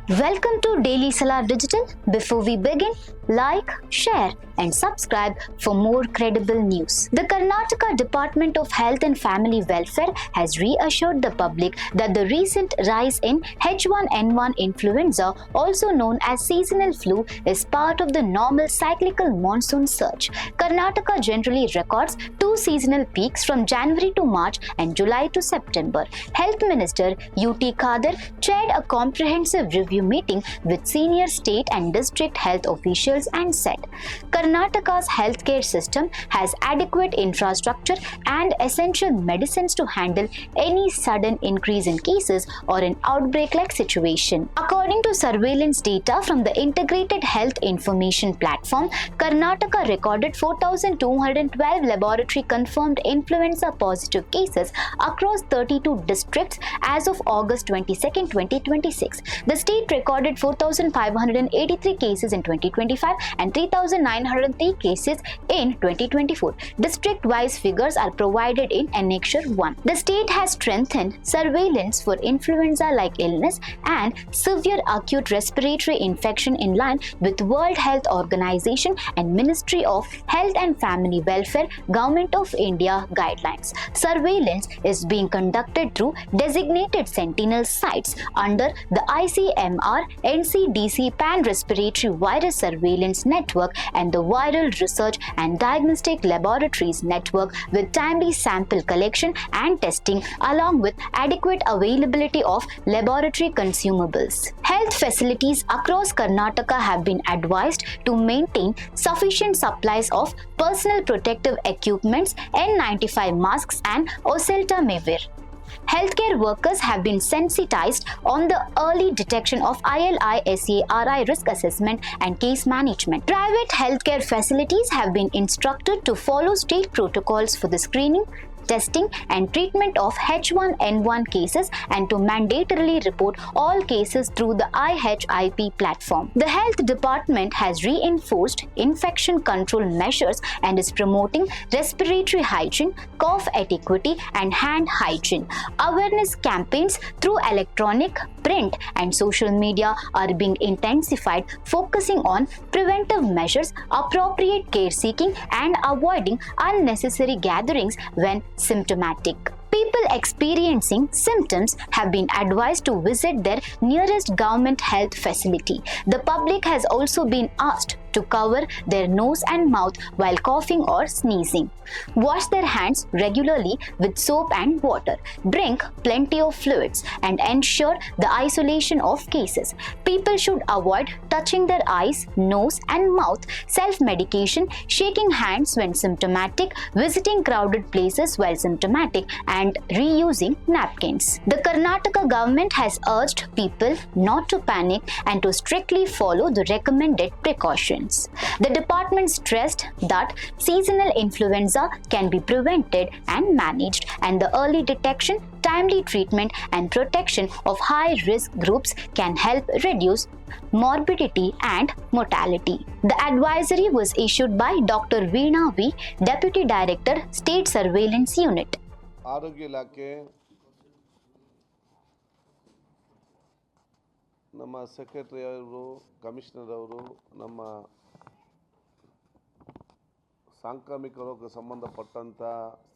Welcome to Daily Salar Digital. Before we begin, like, share and subscribe for more credible news. The Karnataka Department of Health and Family Welfare has reassured the public that the recent rise in H1N1 influenza, also known as seasonal flu, is part of the normal cyclical monsoon surge. Karnataka generally records two seasonal peaks from January to March and July to September. Health Minister UT Khader chaired a comprehensive review meeting with senior state and district health officials and said, Karnataka's healthcare system has adequate infrastructure and essential medicines to handle any sudden increase in cases or an outbreak-like situation. According to surveillance data from the Integrated Health Information Platform, Karnataka recorded 4,212 laboratory-confirmed influenza positive cases across 32 districts as of August 22, 2026. The state recorded 4,583 cases in 2025 and 3,903 cases in 2024. District-wise figures are provided in Annexure 1. The state has strengthened surveillance for influenza-like illness and severe acute respiratory infection in line with World Health Organization and Ministry of Health and Family Welfare, Government of India guidelines. Surveillance is being conducted through designated sentinel sites under the ICMR NCDC Pan-Respiratory Virus Surveillance Network and the Viral Research and Diagnostic Laboratories Network, with timely sample collection and testing along with adequate availability of laboratory consumables. Health facilities across Karnataka have been advised to maintain sufficient supplies of personal protective equipments, N95 masks and oseltamivir. Healthcare workers have been sensitized on the early detection of ILI-SARI risk assessment and case management. Private healthcare facilities have been instructed to follow state protocols for the screening, testing and treatment of H1N1 cases and to mandatorily report all cases through the IHIP platform. The Health Department has reinforced infection control measures and is promoting respiratory hygiene, cough etiquette and hand hygiene. Awareness campaigns through electronic, print and social media are being intensified, focusing on preventive measures, appropriate care seeking and avoiding unnecessary gatherings when symptomatic. People experiencing symptoms have been advised to visit their nearest government health facility. The public has also been asked to cover their nose and mouth while coughing or sneezing. Wash their hands regularly with soap and water. Drink plenty of fluids and ensure the isolation of cases. People should avoid touching their eyes, nose and mouth, self-medication, shaking hands when symptomatic, visiting crowded places while symptomatic and reusing napkins. The Karnataka government has urged people not to panic and to strictly follow the recommended precautions. The department stressed that seasonal influenza can be prevented and managed, and the early detection, timely treatment and protection of high-risk groups can help reduce morbidity and mortality. The advisory was issued by Dr. Veena V, Deputy Director, State Surveillance Unit. ಆರೋಗ್ಯ ಇಲಾಖೆ ನಮ್ಮ secretary ಅವರು, commissioner ಅವರು, ನಮ್ಮ ಸಾಂಕ್ರಾಮಿಕ ರೋಗಕ್ಕೆ ಸಂಬಂಧಪಟ್ಟಂಥ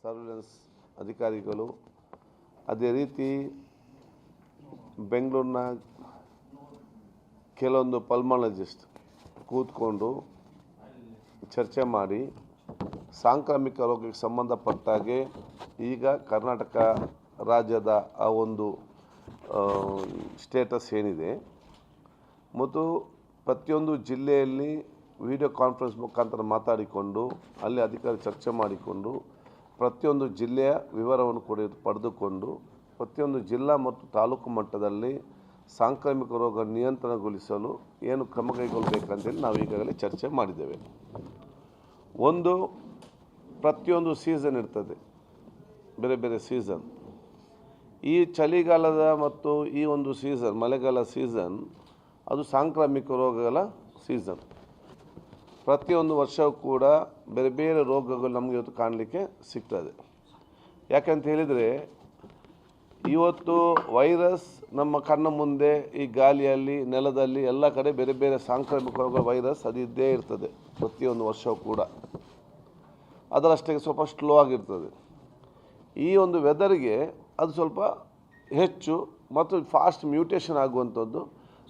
surveillance ಅಧಿಕಾರಿಗಳು, ಅದೇ ರೀತಿ ಬೆಂಗಳೂರಿನ ಕೆಲವೊಂದು ಪಲ್ಮಾಲಜಿಸ್ಟ್ ಕೂತ್ಕೊಂಡು ಚರ್ಚೆ ಮಾಡಿ ಸಾಂಕ್ರಾಮಿಕ ರೋಗಕ್ಕೆ ಸಂಬಂಧಪಟ್ಟಾಗೆ ಈಗ ಕರ್ನಾಟಕ ರಾಜ್ಯದ ಆ ಒಂದು ಸ್ಟೇಟಸ್ ಏನಿದೆ ಮತ್ತು ಪ್ರತಿಯೊಂದು ಜಿಲ್ಲೆಯಲ್ಲಿ ವಿಡಿಯೋ ಕಾನ್ಫರೆನ್ಸ್ ಮುಖಾಂತರ ಮಾತಾಡಿಕೊಂಡು ಅಲ್ಲಿ ಅಧಿಕಾರಿ ಚರ್ಚೆ ಮಾಡಿಕೊಂಡು ಪ್ರತಿಯೊಂದು ಜಿಲ್ಲೆಯ ವಿವರವನ್ನು ಪಡೆದುಕೊಂಡು ಪ್ರತಿಯೊಂದು ಜಿಲ್ಲಾ ಮತ್ತು ತಾಲೂಕು ಮಟ್ಟದಲ್ಲಿ ಸಾಂಕ್ರಾಮಿಕ ರೋಗ ನಿಯಂತ್ರಣಗೊಳಿಸಲು ಏನು ಕ್ರಮ ಕೈಗೊಳ್ಳಬೇಕಂತೇಳಿ ನಾವು ಈಗಾಗಲೇ ಚರ್ಚೆ ಮಾಡಿದ್ದೇವೆ. ಒಂದು, ಪ್ರತಿಯೊಂದು ಸೀಸನ್ ಇರ್ತದೆ, ಬೇರೆ ಬೇರೆ ಸೀಸನ್. ಈ ಚಳಿಗಾಲದ ಮತ್ತು ಈ ಒಂದು ಸೀಸನ್, ಮಳೆಗಾಲ ಸೀಸನ್, ಅದು ಸಾಂಕ್ರಾಮಿಕ ರೋಗಗಳ ಸೀಸನ್. ಪ್ರತಿಯೊಂದು ವರ್ಷವೂ ಕೂಡ ಬೇರೆ ಬೇರೆ ರೋಗಗಳು ನಮಗೆ ಇವತ್ತು ಕಾಣಲಿಕ್ಕೆ ಸಿಗ್ತದೆ. ಯಾಕಂತ ಹೇಳಿದರೆ ಇವತ್ತು ವೈರಸ್ ನಮ್ಮ ಕಣ್ಣ ಮುಂದೆ ಈ ಗಾಳಿಯಲ್ಲಿ ನೆಲದಲ್ಲಿ ಎಲ್ಲ ಕಡೆ ಬೇರೆ ಬೇರೆ ಸಾಂಕ್ರಾಮಿಕ ರೋಗ ವೈರಸ್ ಅದು ಇದ್ದೇ ಇರ್ತದೆ ಪ್ರತಿಯೊಂದು ವರ್ಷವೂ ಕೂಡ. ಅದರಷ್ಟೇ ಸ್ವಲ್ಪ ಸ್ಲೋ ಆಗಿರ್ತದೆ. ಈ ಒಂದು ವೆದರ್ಗೆ ಅದು ಸ್ವಲ್ಪ ಹೆಚ್ಚು ಮತ್ತು ಫಾಸ್ಟ್ ಮ್ಯೂಟೇಷನ್ ಆಗುವಂಥದ್ದು,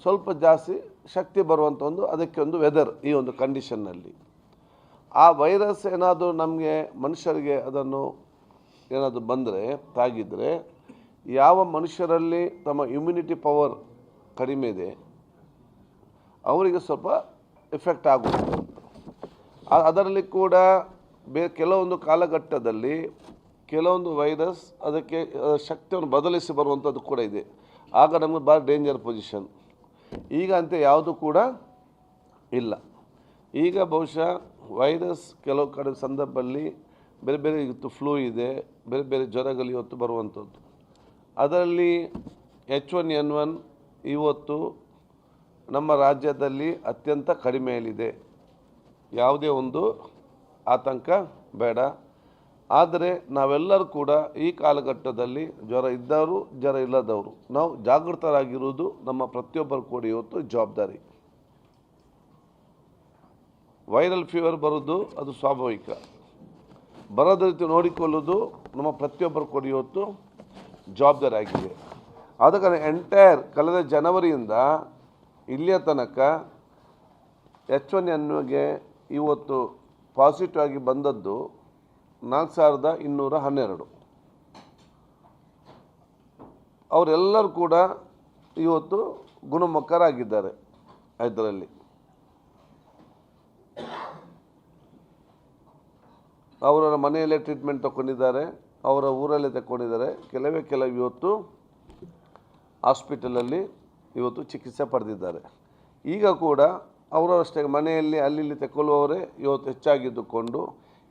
ಸ್ವಲ್ಪ ಜಾಸ್ತಿ ಶಕ್ತಿ ಬರುವಂಥ ಅದಕ್ಕೆ ಒಂದು ವೆದರ್. ಈ ಒಂದು ಕಂಡೀಷನ್ನಲ್ಲಿ ಆ ವೈರಸ್ ಏನಾದರೂ ನಮಗೆ ಮನುಷ್ಯರಿಗೆ ಅದನ್ನು ಏನಾದರೂ ಬಂದರೆ ತಾಗಿದರೆ, ಯಾವ ಮನುಷ್ಯರಲ್ಲಿ ತಮ್ಮ ಇಮ್ಯುನಿಟಿ ಪವರ್ ಕಡಿಮೆ ಇದೆ ಅವರಿಗೆ ಸ್ವಲ್ಪ ಎಫೆಕ್ಟ್ ಆಗುತ್ತೆ. ಅದರಲ್ಲಿ ಕೂಡ ಕೆಲವೊಂದು ಕಾಲಘಟ್ಟದಲ್ಲಿ ಕೆಲವೊಂದು ವೈರಸ್ ಅದಕ್ಕೆ ಶಕ್ತಿಯನ್ನು ಬದಲಿಸಿ ಬರುವಂಥದ್ದು ಕೂಡ ಇದೆ. ಆಗ ನಮಗೆ ಭಾಳ ಡೇಂಜರ್ ಪೊಸಿಷನ್. ಈಗ ಅಂತ ಯಾವುದು ಕೂಡ ಇಲ್ಲ. ಈಗ ಬಹುಶಃ ವೈರಸ್ ಕೆಲವು ಕಡೆ ಸಂದರ್ಭದಲ್ಲಿ ಬೇರೆ ಬೇರೆ ಇವತ್ತು ಫ್ಲೂ ಇದೆ, ಬೇರೆ ಬೇರೆ ಜ್ವರಗಳು ಇವತ್ತು ಬರುವಂಥದ್ದು. ಅದರಲ್ಲಿ H1N1 ಇವತ್ತು ನಮ್ಮ ರಾಜ್ಯದಲ್ಲಿ ಅತ್ಯಂತ ಕಡಿಮೆಯಲ್ಲಿದೆ. ಯಾವುದೇ ಒಂದು ಆತಂಕ ಬೇಡ. ಆದರೆ ನಾವೆಲ್ಲರೂ ಕೂಡ ಈ ಕಾಲಘಟ್ಟದಲ್ಲಿ ಜ್ವರ ಇದ್ದವರು ಜ್ವರ ಇಲ್ಲದವರು ನಾವು ಜಾಗೃತರಾಗಿರುವುದು ನಮ್ಮ ಪ್ರತಿಯೊಬ್ಬರು ಕೂಡ ಇವತ್ತು ಜವಾಬ್ದಾರಿ. ವೈರಲ್ ಫೀವರ್ ಬರೋದು ಅದು ಸ್ವಾಭಾವಿಕ. ಬರೋದ ರೀತಿ ನೋಡಿಕೊಳ್ಳೋದು ನಮ್ಮ ಪ್ರತಿಯೊಬ್ಬರು ಕೂಡ ಇವತ್ತು ಜವಾಬ್ದಾರಿ ಆಗಿದೆ. ಆದ ಕಾರಣ ಎಂಟೈರ್ ಕಳೆದ ಜನವರಿಯಿಂದ ಇಲ್ಲಿಯ ತನಕ H1N1ಗೆ ಇವತ್ತು ಪಾಸಿಟಿವ್ ಆಗಿ ಬಂದದ್ದು 4212. ಅವರೆಲ್ಲರೂ ಕೂಡ ಇವತ್ತು ಗುಣಮುಖರಾಗಿದ್ದಾರೆ. ಇದರಲ್ಲಿ ಅವರ ಮನೆಯಲ್ಲೇ ಟ್ರೀಟ್ಮೆಂಟ್ ತಗೊಂಡಿದ್ದಾರೆ, ಅವರ ಊರಲ್ಲೇ ತಗೊಂಡಿದ್ದಾರೆ. ಕೆಲವು ಇವತ್ತು ಹಾಸ್ಪಿಟಲಲ್ಲಿ ಇವತ್ತು ಚಿಕಿತ್ಸೆ ಪಡೆದಿದ್ದಾರೆ. ಈಗ ಕೂಡ ಅವರಷ್ಟೇ ಮನೆಯಲ್ಲಿ ಅಲ್ಲಿ ತಗೊಳ್ಳುವವರೇ ಇವತ್ತು ಹೆಚ್ಚಾಗಿದ್ದುಕೊಂಡು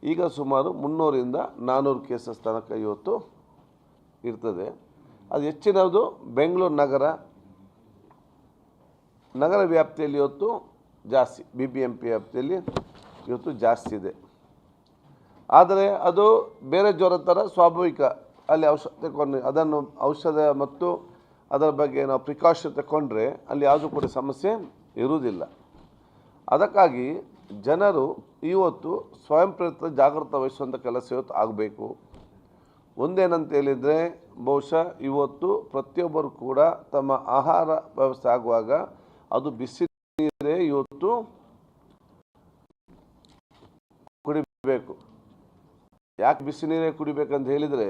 ಈಗ ಸುಮಾರು 300ರಿಂದ 400 ಕೇಸಸ್ ತನಕ ಇವತ್ತು ಇರ್ತದೆ. ಅದು ಹೆಚ್ಚಿನದು ಬೆಂಗಳೂರು ನಗರ ವ್ಯಾಪ್ತಿಯಲ್ಲಿ ಇವತ್ತು ಜಾಸ್ತಿ, BBMP ವ್ಯಾಪ್ತಿಯಲ್ಲಿ ಇವತ್ತು ಜಾಸ್ತಿ ಇದೆ. ಆದರೆ ಅದು ಬೇರೆ ಜ್ವರ ಥರ ಸ್ವಾಭಾವಿಕ. ಅಲ್ಲಿ ಔಷಧ ತಗೊಂಡು ಅದನ್ನು ಔಷಧ ಮತ್ತು ಅದರ ಬಗ್ಗೆ ನಾವು ಪ್ರಿಕಾಷನ್ ತಗೊಂಡ್ರೆ ಅಲ್ಲಿ ಯಾವುದೂ ಕೂಡ ಸಮಸ್ಯೆ ಇರುವುದಿಲ್ಲ. ಅದಕ್ಕಾಗಿ ಜನರು ಇವತ್ತು ಸ್ವಯಂ ಪ್ರೇರಿತ ಜಾಗೃತ ವಹಿಸುವಂಥ ಕೆಲಸ ಇವತ್ತು ಆಗಬೇಕು. ಒಂದೇನಂತ ಹೇಳಿದರೆ, ಬಹುಶಃ ಇವತ್ತು ಪ್ರತಿಯೊಬ್ಬರು ಕೂಡ ತಮ್ಮ ಆಹಾರ ವ್ಯವಸ್ಥೆ ಆಗುವಾಗ ಅದು ಬಿಸಿ ನೀರೇ ಇವತ್ತು ಕುಡಿಬೇಕು. ಯಾಕೆ ಬಿಸಿ ನೀರೇ ಕುಡಿಬೇಕಂತ ಹೇಳಿದರೆ,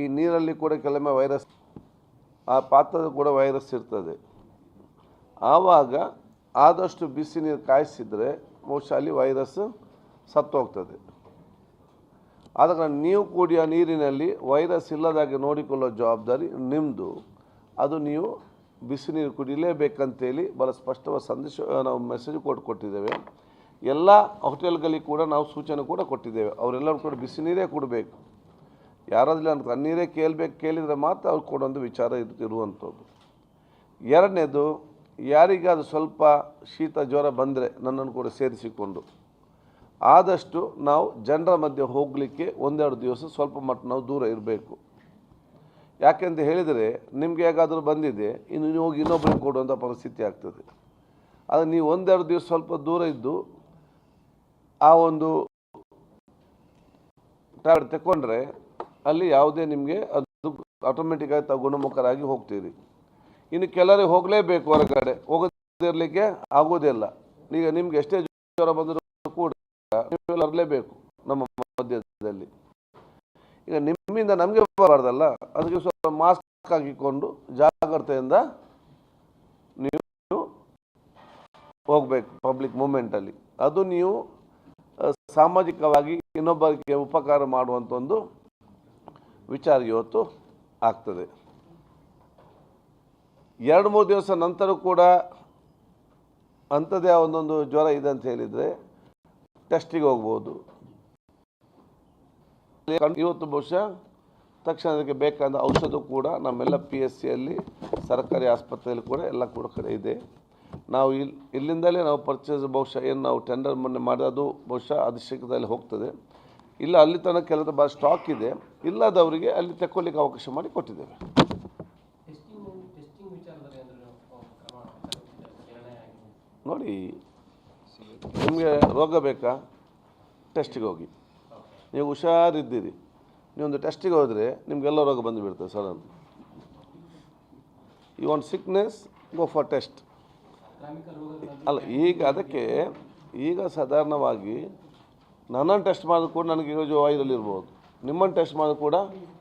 ಈ ನೀರಲ್ಲಿ ಕೂಡ ಕೆಲವೊಮ್ಮೆ ವೈರಸ್, ಆ ಪಾತ್ರದ ಕೂಡ ವೈರಸ್ ಇರ್ತದೆ. ಆವಾಗ ಆದಷ್ಟು ಬಿಸಿ ನೀರು ಕಾಯಿಸಿದರೆ ಬಹುಶಃ ಅಲ್ಲಿ ವೈರಸ್ ಸತ್ತು ಹೋಗ್ತದೆ. ಆದ ಕಾರಣ ನೀವು ಕುಡಿಯೋ ನೀರಿನಲ್ಲಿ ವೈರಸ್ ಇಲ್ಲದಾಗೆ ನೋಡಿಕೊಳ್ಳೋ ಜವಾಬ್ದಾರಿ ನಿಮ್ಮದು. ಅದು ನೀವು ಬಿಸಿ ನೀರು ಕುಡಿಲೇಬೇಕಂತೇಳಿ ಭಾಳ ಸ್ಪಷ್ಟವಾದ ಸಂದೇಶ ನಾವು ಮೆಸೇಜ್ ಕೊಟ್ಟಿದ್ದೇವೆ. ಎಲ್ಲ ಹೋಟೆಲ್ಗಳಿಗೆ ಕೂಡ ನಾವು ಸೂಚನೆ ಕೂಡ ಕೊಟ್ಟಿದ್ದೇವೆ. ಅವರೆಲ್ಲರೂ ಕೂಡ ಬಿಸಿ ನೀರೇ ಕೊಡಬೇಕು. ಯಾರಾದ್ರೂ ಅಂತ ತಣ್ಣೀರೇ ಕೇಳಿದರೆ ಮಾತ್ರ ಅವ್ರು ಕೊಡುವಂಥ ವಿಚಾರ ಇರುವಂಥದ್ದು. ಎರಡನೇದು, ಯಾರಿಗಾದ್ರೂ ಸ್ವಲ್ಪ ಶೀತ ಜ್ವರ ಬಂದರೆ ನನ್ನನ್ನು ಕೂಡ ಸೇರಿಸಿಕೊಂಡು ಆದಷ್ಟು ನಾವು ಜನರ ಮಧ್ಯೆ ಹೋಗಲಿಕ್ಕೆ 1-2 ದಿವಸ ಸ್ವಲ್ಪ ಮಟ್ಟ ನಾವು ದೂರ ಇರಬೇಕು. ಯಾಕೆಂತ ಹೇಳಿದರೆ, ನಿಮಗೆ ಹೇಗಾದರೂ ಬಂದಿದೆ, ಇನ್ನು ನೀವು ಹೋಗಿ ಇನ್ನೊಬ್ಬರಿಗೆ ಕೊಡುವಂಥ ಪರಿಸ್ಥಿತಿ ಆಗ್ತದೆ. ಆದರೆ ನೀವು 1-2 ದಿವಸ ಸ್ವಲ್ಪ ದೂರ ಇದ್ದು ಆ ಒಂದು ಟ್ಯಾಬ್ಲೆಟ್ ತಗೊಂಡ್ರೆ ಅಲ್ಲಿ ಯಾವುದೇ ನಿಮಗೆ ಅದು ಆಟೋಮೆಟಿಕ್ಕಾಗಿ ತಾವು ಗುಣಮುಖರಾಗಿ ಹೋಗ್ತೀರಿ. ಇನ್ನು ಕೆಲವರಿಗೆ ಹೋಗಲೇಬೇಕು, ಹೊರಗಡೆ ಹೋಗದಿರಲಿಕ್ಕೆ ಆಗೋದಿಲ್ಲ. ಈಗ ನಿಮ್ಗೆ ಎಷ್ಟೇ ಜ್ವರ ಬಂದರೂ ಕೂಡ ನೀವು ಬರಲೇಬೇಕು ನಮ್ಮ ಮಧ್ಯದಲ್ಲಿ. ಈಗ ನಿಮ್ಮಿಂದ ನಮಗೆ ಬರಬಾರ್ದಲ್ಲ, ಅದಕ್ಕೆ ಸ್ವಲ್ಪ ಮಾಸ್ಕ್ ಹಾಕಿಕೊಂಡು ಜಾಗ್ರತೆಯಿಂದ ನೀವು ಹೋಗಬೇಕು ಪಬ್ಲಿಕ್ ಮೂಮೆಂಟಲ್ಲಿ. ಅದು ನೀವು ಸಾಮಾಜಿಕವಾಗಿ ಇನ್ನೊಬ್ಬರಿಗೆ ಉಪಕಾರ ಮಾಡುವಂಥ ಒಂದು ವಿಚಾರ ಇವತ್ತು ಆಗ್ತದೆ. 2-3 ದಿವಸ ನಂತರ ಕೂಡ ಅಂಥದ್ದೇ ಒಂದೊಂದು ಜ್ವರ ಇದೆ ಅಂತ ಹೇಳಿದರೆ ಟೆಸ್ಟಿಗೆ ಹೋಗ್ಬೋದು. ಇವತ್ತು ಬಹುಶಃ ತಕ್ಷಣ ಅದಕ್ಕೆ ಬೇಕಾದ ಔಷಧ ಕೂಡ ನಮ್ಮೆಲ್ಲ PSCಯಲ್ಲಿ ಸರ್ಕಾರಿ ಆಸ್ಪತ್ರೆಯಲ್ಲಿ ಕೂಡ ಎಲ್ಲ ಕೂಡ ಕಡೆ ಇದೆ. ನಾವು ಇಲ್ಲಿಂದಲೇ ನಾವು ಪರ್ಚೇಸ್ ಬಹುಶಃ ಏನು ನಾವು ಟೆಂಡರ್ ಮೊನ್ನೆ ಮಾಡೋದು ಬಹುಶಃ ಅದು ಶೀಘ್ರದಲ್ಲಿ ಹೋಗ್ತದೆ. ಇಲ್ಲ ಅಲ್ಲಿ ತನಕ ಕೆಲಸ ಭಾಳ ಸ್ಟಾಕ್ ಇದೆ, ಇಲ್ಲದವರಿಗೆ ಅಲ್ಲಿ ತಗೊಳ್ಳಿಕ್ಕೆ ಅವಕಾಶ ಮಾಡಿ ಕೊಟ್ಟಿದ್ದೇವೆ. ನೋಡಿ, ನಿಮಗೆ ರೋಗ ಬೇಕಾ, ಟೆಸ್ಟಿಗೆ ಹೋಗಿ. ನೀವು ಹುಷಾರಿದ್ದೀರಿ, ನೀವೊಂದು ಟೆಸ್ಟಿಗೆ ಹೋದರೆ ನಿಮಗೆಲ್ಲ ರೋಗ ಬಂದುಬಿಡ್ತದೆ sudden. You want sickness, go for test. ಅಲ್ಲ, ಈಗ ಅದಕ್ಕೆ ಈಗ ಸಾಧಾರಣವಾಗಿ ನನ್ನನ್ನು ಟೆಸ್ಟ್ ಮಾಡಿದ್ರು ಕೂಡ ನನಗೆ ವೈರಲ್ ಇರ್ಬೋದು, ನಿಮ್ಮನ್ನು ಟೆಸ್ಟ್ ಮಾಡಿದ್ರು ಕೂಡ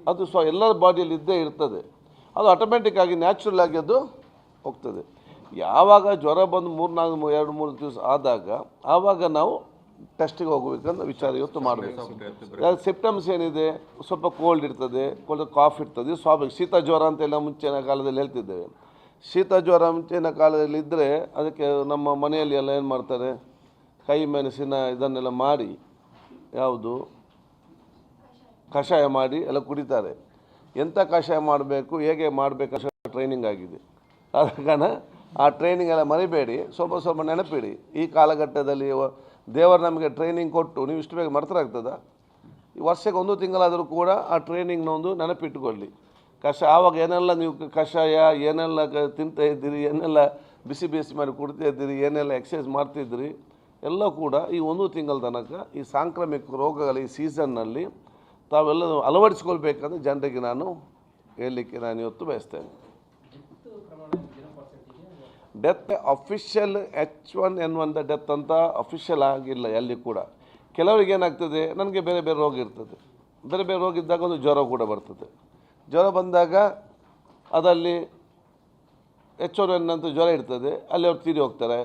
ಅದು ಎಲ್ಲರ ಬಾಡಿಯಲ್ಲಿ ಇದ್ದೇ ಇರ್ತದೆ. ಅದು ಆಟೋಮೆಟಿಕ್ಕಾಗಿ ನ್ಯಾಚುರಲ್ ಆಗಿ ಅದು ಹೋಗ್ತದೆ. ಯಾವಾಗ ಜ್ವರ ಬಂದು 2-3 ದಿವಸ ಆದಾಗ ಆವಾಗ ನಾವು ಟೆಸ್ಟಿಗೆ ಹೋಗಬೇಕಂತ ವಿಚಾರ ಇವತ್ತು ಮಾಡಬೇಕು. ಸಿಪ್ಟಮ್ಸ್ ಏನಿದೆ, ಸ್ವಲ್ಪ ಕೋಲ್ಡ್ ಇರ್ತದೆ, ಕಾಫ್ ಇರ್ತದೆ, ಸ್ವಾಭಾವಿಕ. ಶೀತ ಜ್ವರ ಅಂತೆಲ್ಲ ಮುಂಚಿನ ಕಾಲದಲ್ಲಿ ಹೇಳ್ತಿದ್ದೇವೆ. ಶೀತ ಜ್ವರ ಮುಂಚಿನ ಕಾಲದಲ್ಲಿ ಇದ್ದರೆ ಅದಕ್ಕೆ ನಮ್ಮ ಮನೆಯಲ್ಲಿ ಎಲ್ಲ ಏನು ಮಾಡ್ತಾರೆ, ಕೈ ಮೆಣಸಿನ ಇದನ್ನೆಲ್ಲ ಮಾಡಿ, ಯಾವುದು ಕಷಾಯ ಮಾಡಿ ಎಲ್ಲ ಕುಡಿತಾರೆ. ಎಂಥ ಕಷಾಯ ಮಾಡಬೇಕು, ಹೇಗೆ ಮಾಡಬೇಕು ಅಷ್ಟು ಟ್ರೈನಿಂಗ್ ಆಗಿದೆ. ಆದ ಕಾರಣ ಆ ಟ್ರೈನಿಂಗ್ ಎಲ್ಲ ಮರಿಬೇಡಿ, ಸ್ವಲ್ಪ ನೆನಪಿಡಿ. ಈ ಕಾಲಘಟ್ಟದಲ್ಲಿ ದೇವರು ನಮಗೆ ಟ್ರೈನಿಂಗ್ ಕೊಟ್ಟು ನೀವು ಇಷ್ಟು ಬೇಗ ಮರ್ತರಾಗ್ತದ? ಈ ವರ್ಷಕ್ಕೆ 1 ತಿಂಗಳಾದರೂ ಕೂಡ ಆ ಟ್ರೈನಿಂಗ್ನ ಒಂದು ನೆನಪಿಟ್ಟುಕೊಳ್ಳಿ. ಆವಾಗ ಏನೆಲ್ಲ ನೀವು ಕಷಾಯ ಏನೆಲ್ಲ ತಿಂತಾ ಇದ್ದೀರಿ, ಏನೆಲ್ಲ ಬಿಸಿ ಮಾಡಿ ಕುಡ್ತಾ ಇದ್ದೀರಿ, ಏನೆಲ್ಲ ಎಕ್ಸಸೈಸ್ ಮಾಡ್ತಿದ್ದೀರಿ, ಎಲ್ಲ ಕೂಡ ಈ 1 ತಿಂಗಳ ತನಕ ಈ ಸಾಂಕ್ರಾಮಿಕ ರೋಗಗಳ ಈ ಸೀಸನ್ನಲ್ಲಿ ತಾವೆಲ್ಲ ಅಳವಡಿಸ್ಕೊಳ್ಬೇಕಂದ್ರೆ ಜನರಿಗೆ ನಾನು ಹೇಳಲಿಕ್ಕೆ ಇವತ್ತು ಬಯಸ್ತೇನೆ. ಡೆತ್ ಅಫಿಷಿಯಲ್ H1N1 ಡೆತ್ ಅಂತ ಅಫಿಷಿಯಲ್ ಆಗಿಲ್ಲ ಎಲ್ಲಿ ಕೂಡ. ಕೆಲವರಿಗೆ ಏನಾಗ್ತದೆ, ನನಗೆ ಬೇರೆ ಬೇರೆ ರೋಗ ಇರ್ತದೆ, ಬೇರೆ ಬೇರೆ ರೋಗ ಇದ್ದಾಗ ಒಂದು ಜ್ವರ ಕೂಡ ಬರ್ತದೆ. ಜ್ವರ ಬಂದಾಗ ಅದಲ್ಲಿ H1N1 ಅಂತ ಜ್ವರ ಇರ್ತದೆ, ಅಲ್ಲಿ ಅವ್ರು ತೀರಿ ಹೋಗ್ತಾರೆ.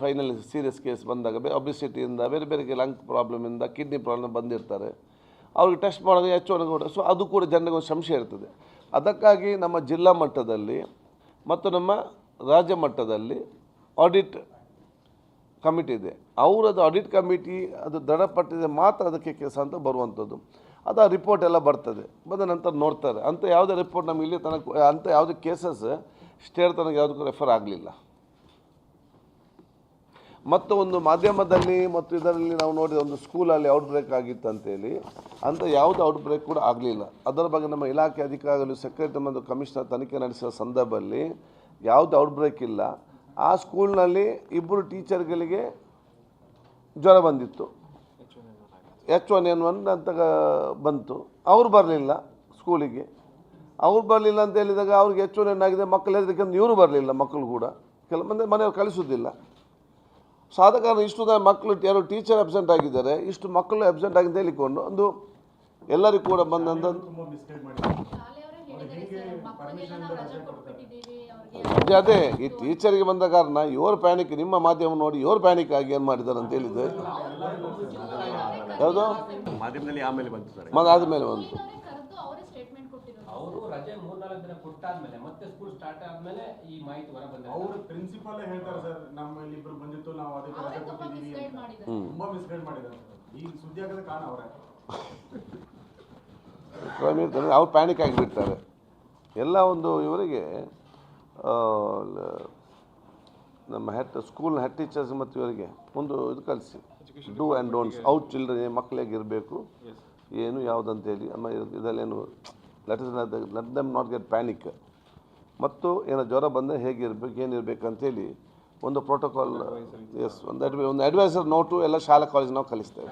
ಫೈನಲ್ ಸೀರಿಯಸ್ ಕೇಸ್ ಬಂದಾಗ ಒಬಿಸಿಟಿಯಿಂದ ಬೇರೆ ಬೇರೆ ಲಂಗ್ ಪ್ರಾಬ್ಲಮಿಂದ ಕಿಡ್ನಿ ಪ್ರಾಬ್ಲಮ್ ಬಂದಿರ್ತಾರೆ. ಅವ್ರಿಗೆ ಟೆಸ್ಟ್ ಮಾಡೋದು H1N1 ಕೂಡ. ಸೊ ಅದು ಕೂಡ ಜನರಿಗೆ ಒಂದು ಸಂಶಯ ಇರ್ತದೆ. ಅದಕ್ಕಾಗಿ ನಮ್ಮ ಜಿಲ್ಲಾ ಮಟ್ಟದಲ್ಲಿ ಮತ್ತು ನಮ್ಮ ರಾಜ್ಯ ಮಟ್ಟದಲ್ಲಿ ಆಡಿಟ್ ಕಮಿಟಿ ಇದೆ. ಅವರದ್ದು ಆಡಿಟ್ ಕಮಿಟಿ ಅದು ದೃಢಪಟ್ಟಿದೆ ಮಾತ್ರ ಅದಕ್ಕೆ ಕೆಲಸ ಅಂತ ಬರುವಂಥದ್ದು. ಅದು ಆ ರಿಪೋರ್ಟ್ ಎಲ್ಲ ಬರ್ತದೆ, ಬಂದ ನಂತರ ನೋಡ್ತಾರೆ. ಅಂತ ಯಾವುದೇ ರಿಪೋರ್ಟ್ ನಮಗೆ ಇಲ್ಲಿ ತನಕ ಅಂಥ ಯಾವುದೇ ಕೇಸಸ್ ಸ್ಟೇಟ್ ತನಕ ಯಾವುದಕ್ಕೂ ರೆಫರ್ ಆಗಲಿಲ್ಲ. ಮತ್ತು ಒಂದು ಮಾಧ್ಯಮದಲ್ಲಿ ಮತ್ತು ಇದರಲ್ಲಿ ನಾವು ನೋಡಿದ ಒಂದು ಸ್ಕೂಲಲ್ಲಿ ಔಟ್ಬ್ರೇಕ್ ಆಗಿತ್ತು ಅಂತೇಳಿ, ಅಂತ ಯಾವುದು ಔಟ್ಬ್ರೇಕ್ ಕೂಡ ಆಗಲಿಲ್ಲ. ಅದರ ಬಗ್ಗೆ ನಮ್ಮ ಇಲಾಖೆ ಅಧಿಕಾರಿಗಳು, ಸೆಕ್ರೆಟರಿ ಮತ್ತು ಕಮಿಷನರ್ ತನಿಖೆ ನಡೆಸಿದ ಸಂದರ್ಭದಲ್ಲಿ ಯಾವುದು ಔಟ್ಬ್ರೇಕ್ ಇಲ್ಲ. ಆ ಸ್ಕೂಲ್ನಲ್ಲಿ 2 ಟೀಚರ್ಗಳಿಗೆ ಜ್ವರ ಬಂದಿತ್ತು, H1N1 ಅಂತ ಬಂತು. ಅವ್ರು ಬರಲಿಲ್ಲ ಸ್ಕೂಲಿಗೆ. ಅವ್ರು ಬರಲಿಲ್ಲ ಅಂತ ಹೇಳಿದಾಗ ಅವ್ರಿಗೆ H1N1 ಆಗಿದೆ, ಮಕ್ಕಳು ಹೇಳಿದಕ್ಕೆ ಇವರು ಬರಲಿಲ್ಲ. ಮಕ್ಕಳು ಕೂಡ ಕೆಲವು ಮಂದಿ ಮನೆಯವ್ರು ಕಳಿಸೋದಿಲ್ಲ. ಸೊ ಆದ ಕಾರಣ ಇಷ್ಟು ಮಕ್ಕಳು ಯಾರು ಟೀಚರ್ ಅಬ್ಸೆಂಟ್ ಆಗಿದ್ದಾರೆ, ಇಷ್ಟು ಮಕ್ಕಳು ಅಬ್ಸೆಂಟ್ ಆಗಿದೆ ಹೇಳಿಕೊಂಡು ಒಂದು ಎಲ್ಲರಿಗೂ ಕೂಡ ಬಂದಂಥ ಅದೇ ಈ ಟೀಚರ್ಗೆ ಬಂದ ಕಾರಣ ಇವರು ಪ್ಯಾನಿಕ್, ನಿಮ್ಮ ಮಾಧ್ಯಮ ನೋಡಿ ಇವರು ಪ್ಯಾನಿಕ್ ಆಗಿ ಏನು ಮಾಡಿದ್ದಾರೆ ಅಂತ ಹೇಳಿದ್ದೆ. ಯಾವುದು ಮಾಧ್ಯಮದಲ್ಲಿ ಆಮೇಲೆ ಬಂತು ಸರ್, ಆದಮೇಲೆ ಬಂತು. ಅವರು ರಜೆ 3-4 ದಿನ ಕೊಟ್ಟಾದ್ಮೇಲೆ ಮತ್ತೆ ಸ್ಕೂಲ್ ಸ್ಟಾರ್ಟ್ ಆದ್ಮೇಲೆ ಈ ಮಾಹಿತಿ ಹೊರ ಬಂದಿದೆ. ಅವರು ಪ್ರಿನ್ಸಿಪಾಲ್ ಹೇಳ್ತಾರೆ ಸರ್, ನಮ್ಮಲ್ಲಿ ಇಬ್ರು ಬಂದಿತ್ತು, ನಾವು ಅದಕ್ಕೆ ರಜೆ ಕೊಟ್ಟಿದ್ದೀವಿ ಅಂತ ತುಂಬಾ ಮಿಸ್ಗೈಡ್ ಮಾಡಿದ್ದಾರೆ. ಈ ಸುದ್ದಿ ಆಗದ ಕಾರಣ ಅವರೇ ಅವ್ರು ಪ್ಯಾನಿಕ್ ಆಗಿಬಿಡ್ತಾರೆ ಎಲ್ಲ. ಒಂದು ಇವರಿಗೆ ನಮ್ಮ ಸ್ಕೂಲ್ನ ಹೆಡ್ ಟೀಚರ್ಸ್ ಮತ್ತು ಇವರಿಗೆ ಒಂದು ಇದು ಕಲಿಸಿ, do and don'ts, out children ಮಕ್ಕಳಿಗೆ ಇರಬೇಕು ಏನು ಯಾವುದಂತೇಳಿ. ಇದಲ್ಲೇನು let them not get panic. ಮತ್ತು ಏನೋ ಜ್ವರ ಬಂದರೆ ಹೇಗಿರಬೇಕು ಏನಿರಬೇಕು ಅಂತೇಳಿ ಒಂದು ಪ್ರೋಟೋಕಾಲ್, ಒಂದು ಅಡ್ವೈಸರ್ ನೋಟು ಎಲ್ಲ ಶಾಲಾ ಕಾಲೇಜ್ ನಾವು ಕಲಿಸ್ತೇವೆ.